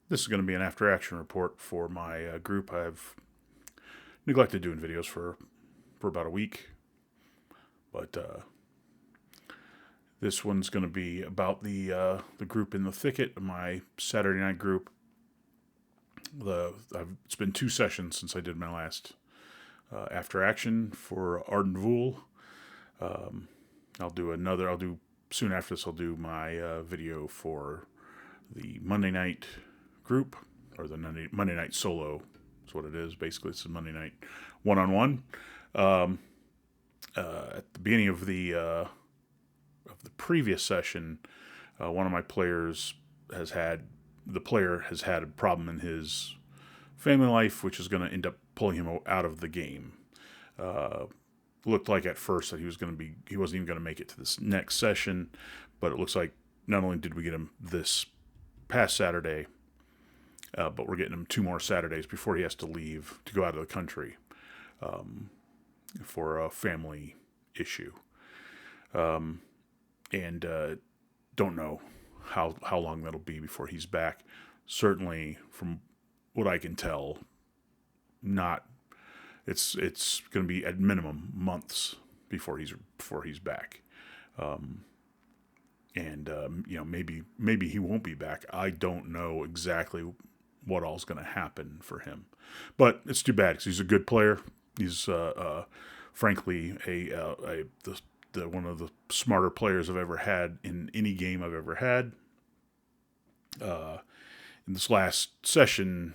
This is going to be an after action report for my group. I've neglected doing videos for about a week, but this one's going to be about the group in the Thicket, my Saturday night group. It's been 2 sessions since I did my last after action for Arden Vool. I'll do another. I'll do soon after this. I'll do my video for the Monday night group, or the Monday night solo. That's what it is. Basically, it's a Monday night one-on-one. At the beginning of the previous session, one of my players has had a problem in his family life, which is going to end up pulling him out of the game. Looked like at first that he wasn't even going to make it to this next session, but it looks like not only did we get him this past Saturday, but we're getting him 2 more Saturdays before he has to leave to go out of the country for a family issue, and don't know how long that'll be before he's back. Certainly, from what I can tell, not it's going to be at minimum months before he's back, and maybe he won't be back. I don't know exactly what all's going to happen for him, but it's too bad because he's a good player. He's frankly the one of the smarter players I've ever had in any game I've ever had. In this last session,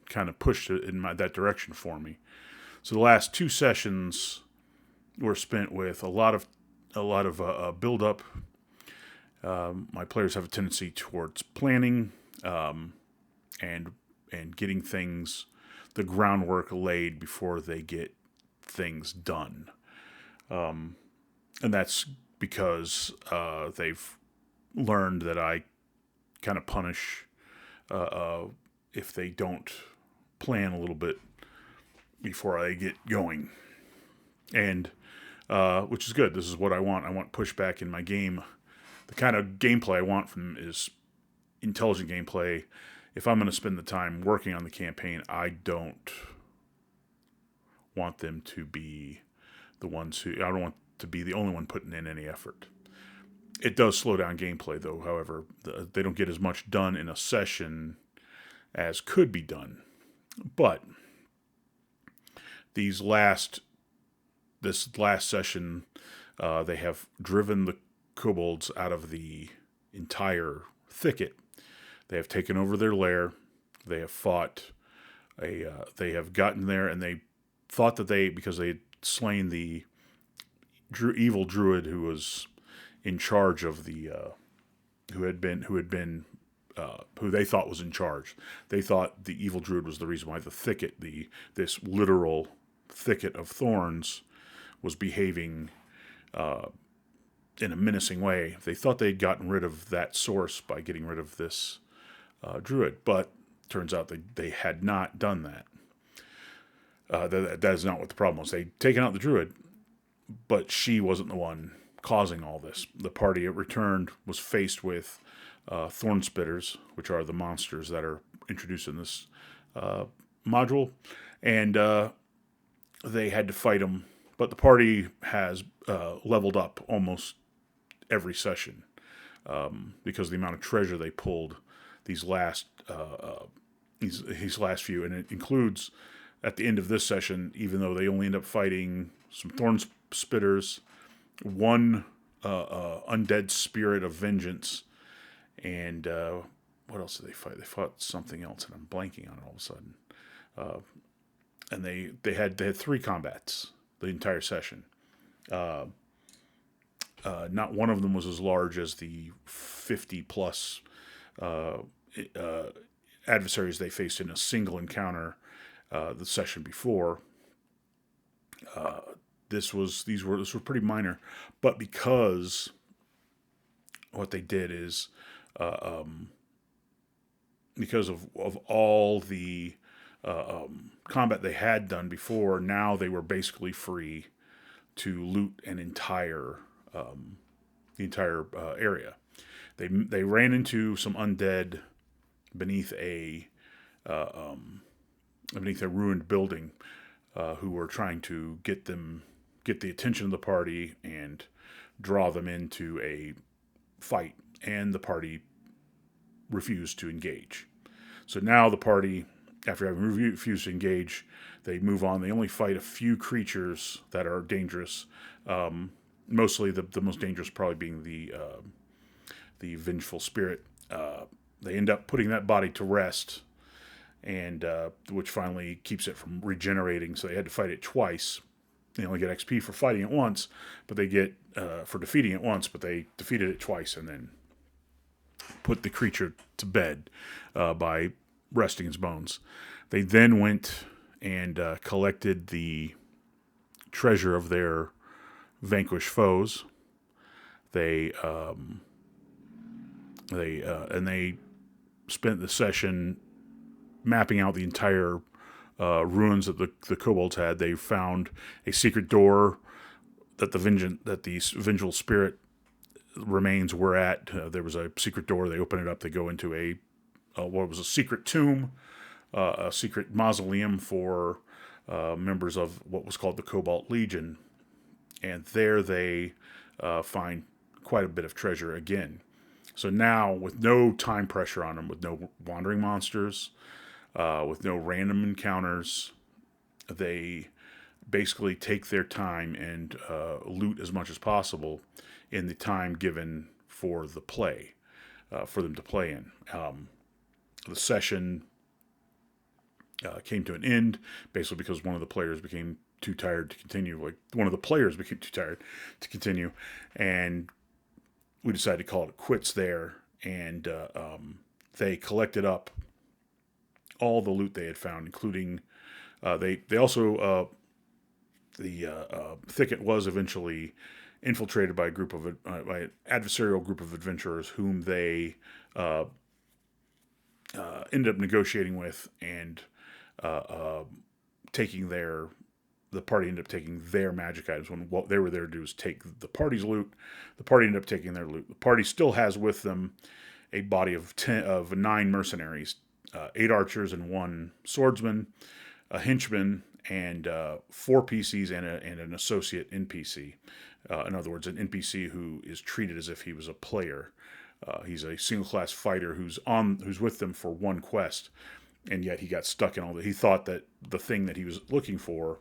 kind of pushed it in that direction for me. So the last 2 sessions were spent with a lot of build up. My players have a tendency towards planning and getting the groundwork laid before they get things done, and that's because they've learned that I kind of punish if they don't plan a little bit before I get going, and which is good. This is what I want. I want pushback in my game. The kind of gameplay I want from them is intelligent gameplay. If I'm going to spend the time working on the campaign, I don't want them to be the ones who. I don't want to be the only one putting in any effort. It does slow down gameplay, though. However, they don't get as much done in a session as could be done. But this last session, they have driven the kobolds out of the entire thicket. They have taken over their lair. They have fought. They have gotten there, and they thought that because they had slain the evil druid who was in charge of who they thought was in charge. They thought the evil druid was the reason why the thicket, this literal thicket of thorns, was behaving in a menacing way. They thought they'd gotten rid of that source by getting rid of this druid, but turns out they had not done that. That is not what the problem was. They'd taken out the druid, but she wasn't the one causing all this. The party it returned was faced with thorn spitters, which are the monsters that are introduced in this module, and they had to fight them. But the party has leveled up almost every session because of the amount of treasure they pulled these last few, and it includes at the end of this session, even though they only end up fighting some thorn spitters, one undead spirit of vengeance, and what else did they fight? They fought something else, and I'm blanking on it all of a sudden. And they had 3 combats the entire session. Not one of them was as large as the 50 plus adversaries they faced in a single encounter the session before. This was pretty minor, but because what they did is because of all the combat they had done before, now they were basically free to loot the entire area. They ran into some undead beneath a uh, um, beneath a ruined building, who were trying to get the attention of the party and draw them into a fight, and the party refused to engage. So now the party, after having refused to engage, they move on. They only fight a few creatures that are dangerous. Mostly the most dangerous probably being the vengeful spirit. They end up putting that body to rest, and which finally keeps it from regenerating. So they had to fight it twice. They only get XP for fighting it once, but they get for defeating it once, but they defeated it twice, and then put the creature to bed by resting its bones. They then went and collected the treasure of their vanquished foes. They they spent the session mapping out the entire ruins that the kobolds had. They found a secret door that the vengeful spirit remains were at. There was a secret door. They open it up. They go into what was a secret tomb, a secret mausoleum for members of what was called the Cobalt Legion, and there they find quite a bit of treasure again. So now, with no time pressure on them, with no wandering monsters, with no random encounters, they basically take their time and loot as much as possible in the time given for the play, for them to play in. The session came to an end, basically because one of the players became too tired to continue. Like, one of the players became too tired to continue, and we decided to call it quits there. And they collected up all the loot they had found, including they also the thicket was eventually infiltrated by a group of by an adversarial group of adventurers whom they ended up negotiating with, and taking the party ended up taking their magic items when what they were there to do was take the party's loot. The party ended up taking their loot. The party still has with them a body of 9 mercenaries, 8 archers and 1 swordsman, a henchman, and 4 PCs and an associate NPC. In other words, an NPC who is treated as if he was a player. He's a single class fighter who's with them for one quest, and yet he got stuck in all that. He thought that the thing that he was looking for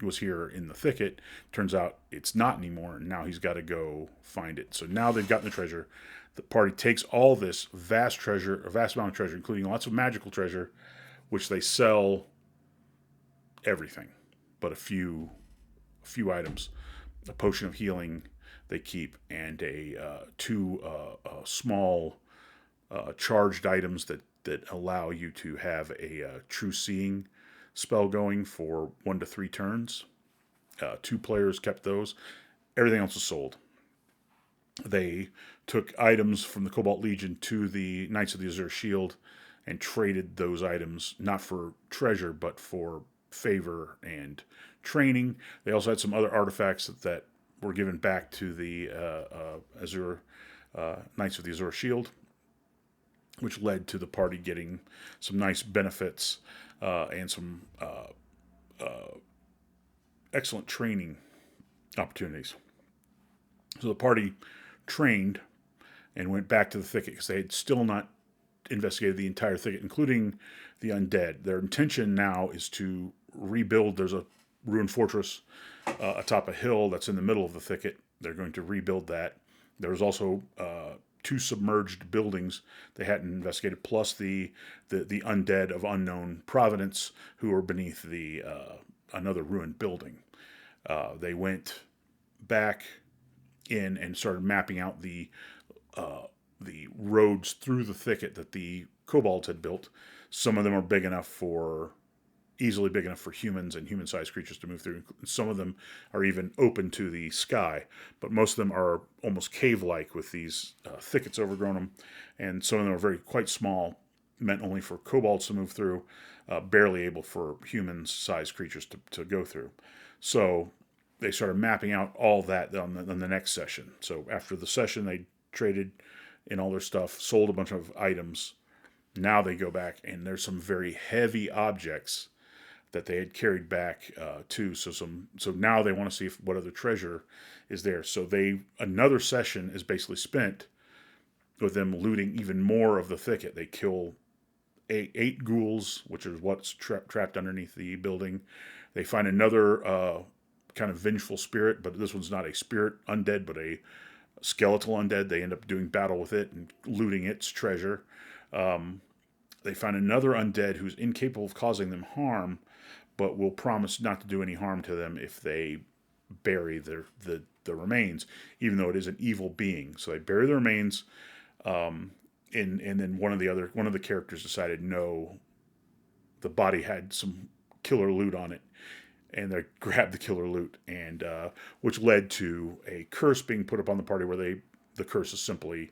was here in the thicket. Turns out it's not anymore, and now he's got to go find it. So now they've gotten the treasure. The party takes all this vast amount of treasure, including lots of magical treasure, which they sell everything but a few items. A potion of healing they keep, and two small charged items that allow you to have a true seeing spell going for 1 to 3 turns. 2 players kept those. Everything else was sold. They took items from the Cobalt Legion to the Knights of the Azure Shield and traded those items not for treasure but for favor and training. They also had some other artifacts that were given back to the Azure Knights of the Azure Shield, which led to the party getting some nice benefits and some excellent training opportunities. So the party trained and went back to the thicket because they had still not investigated the entire thicket, including the undead. Their intention now is to rebuild. There's a ruined fortress atop a hill that's in the middle of the thicket. They're going to rebuild that. There's also 2 submerged buildings they hadn't investigated, plus the undead of unknown provenance who are beneath the another ruined building. They went back in and started mapping out the roads through the thicket that the kobolds had built. Some of them are easily big enough for humans and human-sized creatures to move through. Some of them are even open to the sky, but most of them are almost cave-like with these thickets overgrown them, and some of them are quite small, meant only for kobolds to move through, barely able for human-sized creatures to go through. So they started mapping out all that on the next session. So after the session, they traded in all their stuff, sold a bunch of items. Now they go back, and there's some very heavy objects that they had carried back too. So now they want to see what other treasure is there. So another session is basically spent with them looting even more of the thicket. They kill eight ghouls, which is what's trapped underneath the building. They find another kind of vengeful spirit, but this one's not a spirit undead, but a skeletal undead. They end up doing battle with it and looting its treasure. They find another undead who's incapable of causing them harm, but will promise not to do any harm to them if they bury the remains, even though it is an evil being. So they bury the remains, and then one of the characters decided no, the body had some killer loot on it, and they grabbed the killer loot, and which led to a curse being put upon the party, where the curse is simply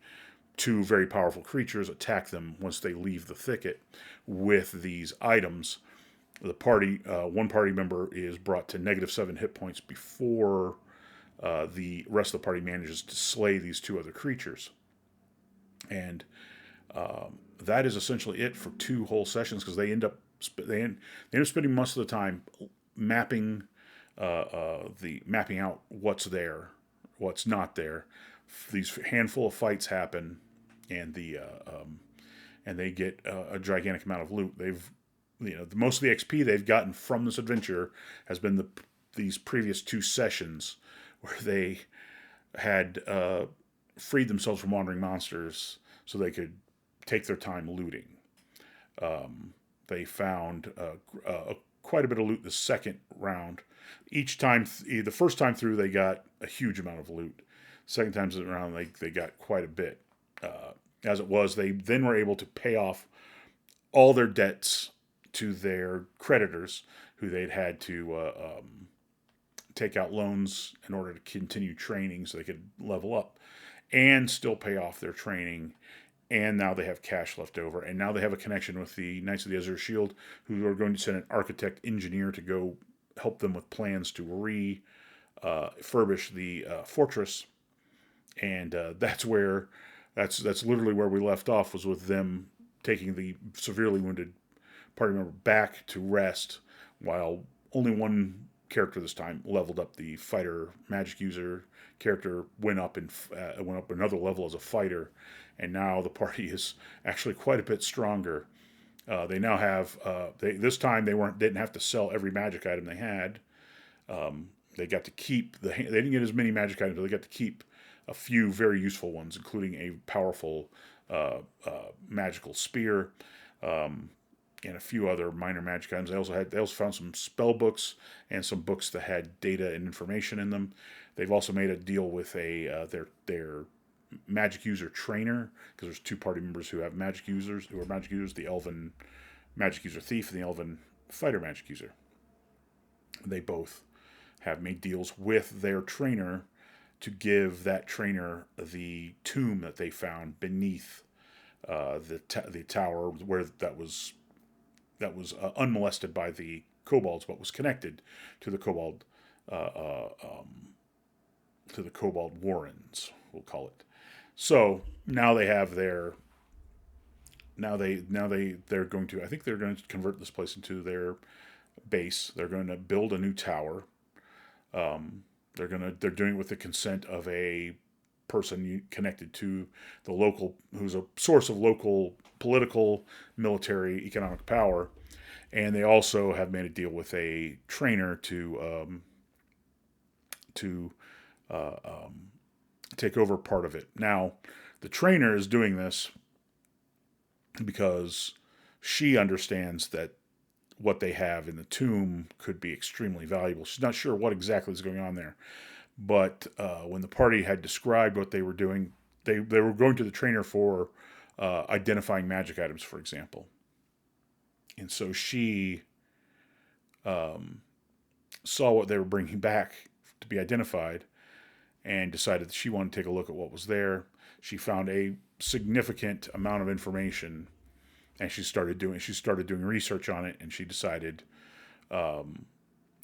two very powerful creatures attack them once they leave the thicket with these items. The party, one party member is brought to -7 hit points before the rest of the party manages to slay these two other creatures. And that is essentially it for 2 whole sessions, because they end up spending most of the time mapping mapping out what's there, what's not there. These handful of fights happen, and and they get a gigantic amount of loot. Most of the XP they've gotten from this adventure has been these previous 2 sessions where they had freed themselves from wandering monsters so they could take their time looting. They found quite a bit of loot the second round. Each time, the first time through, they got a huge amount of loot. Second time around, they got quite a bit. As it was, they then were able to pay off all their debts to their creditors, who they'd had to take out loans in order to continue training so they could level up and still pay off their training. And now they have cash left over. And now they have a connection with the Knights of the Azure Shield, who are going to send an architect engineer to go help them with plans to refurbish the fortress. And that's literally where we left off, was with them taking the severely wounded party member back to rest, while only one character this time leveled up. The fighter magic user character went up another level as a fighter, and now the party is actually quite a bit stronger. They now have this time they didn't have to sell every magic item they had. They got to keep they didn't get as many magic items, but they got to keep a few very useful ones, including a powerful magical spear, and a few other minor magic items. They also found some spell books and some books that had data and information in them. They've also made a deal with their magic user trainer, because there's 2 party members who are magic users, the elven magic user thief and the elven fighter magic user. They both have made deals with their trainer to give that trainer the tomb that they found beneath the tower, where that was unmolested by the kobolds, but was connected to the kobold warrens, we'll call it. So now they have they're going to, I think they're going to convert this place into their base. They're going to build a new tower. They're doing it with the consent of a person connected to the local, who's a source of local political, military, economic power. And they also have made a deal with a trainer to take over part of it. Now, the trainer is doing this because she understands that what they have in the tomb could be extremely valuable. She's not sure what exactly is going on there. But when the party had described what they were doing, they were going to the trainer for identifying magic items, for example. And so she saw what they were bringing back to be identified and decided that she wanted to take a look at what was there. She found a significant amount of information, and she started doing research on it, and she decided,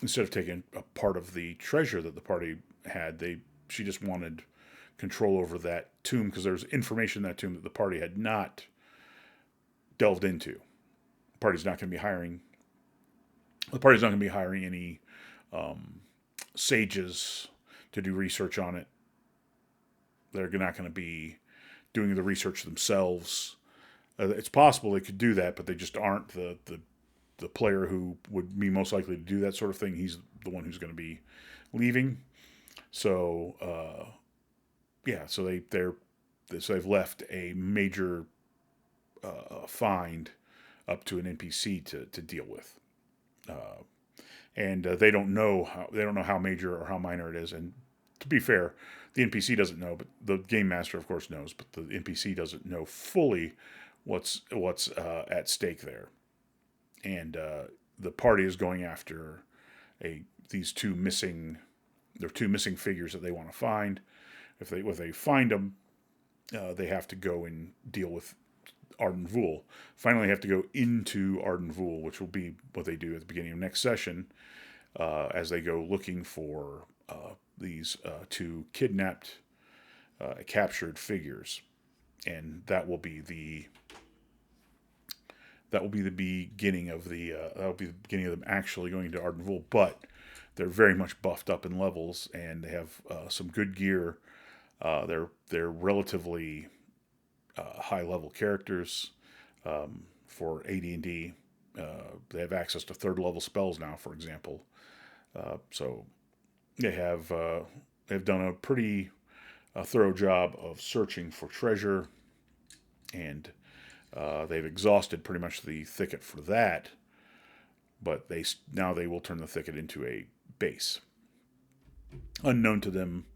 instead of taking a part of the treasure that the party had, she just wanted control over that tomb, because there was information in that tomb that the party had not delved into. The party's not going to be hiring. The party's not going to be hiring any sages to do research on it. They're not going to be doing the research themselves. It's possible they could do that, but they just aren't the player who would be most likely to do that sort of thing. He's the one who's going to be leaving. So yeah, so they've left a major find up to an NPC to deal with, and they don't know how major or how minor it is. And to be fair, the NPC doesn't know, but the game master, of course, knows. But the NPC doesn't know fully what's at stake there. And the party is going after these two missing figures that they want to find. If they find them, they have to go and deal with Ardenvoul. Finally, have to go into Ardenvoul, which will be what they do at the beginning of next session, as they go looking for these two kidnapped, captured figures, and that will be the beginning of them actually going to Ardenvoul. But they're very much buffed up in levels, and they have some good gear. They're relatively high level characters for AD&D. They have access to third level spells now, for example. So they've done a pretty thorough job of searching for treasure, and they've exhausted pretty much the thicket for that. But now they will turn the thicket into a base. Unknown to them,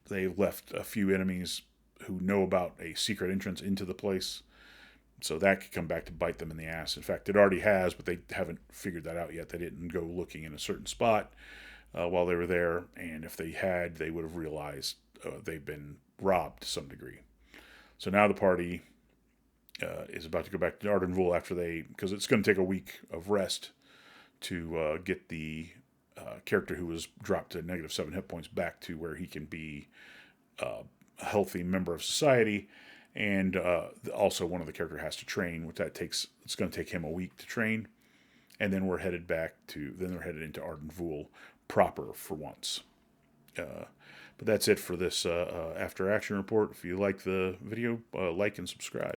they left a few enemies who know about a secret entrance into the place. So that could come back to bite them in the ass. In fact, it already has, but they haven't figured that out yet. They didn't go looking in a certain spot while they were there. And if they had, they would have realized they've been robbed to some degree. So now the party is about to go back to Ardenvoul because it's going to take a week of rest to get the character who was dropped to -7 hit points back to where he can be a healthy member of society. And also one of the character has to train, which it's going to take him a week to train. And then they're headed into Ardenvoul proper for once. But that's it for this after action report. If you like the video, like and subscribe.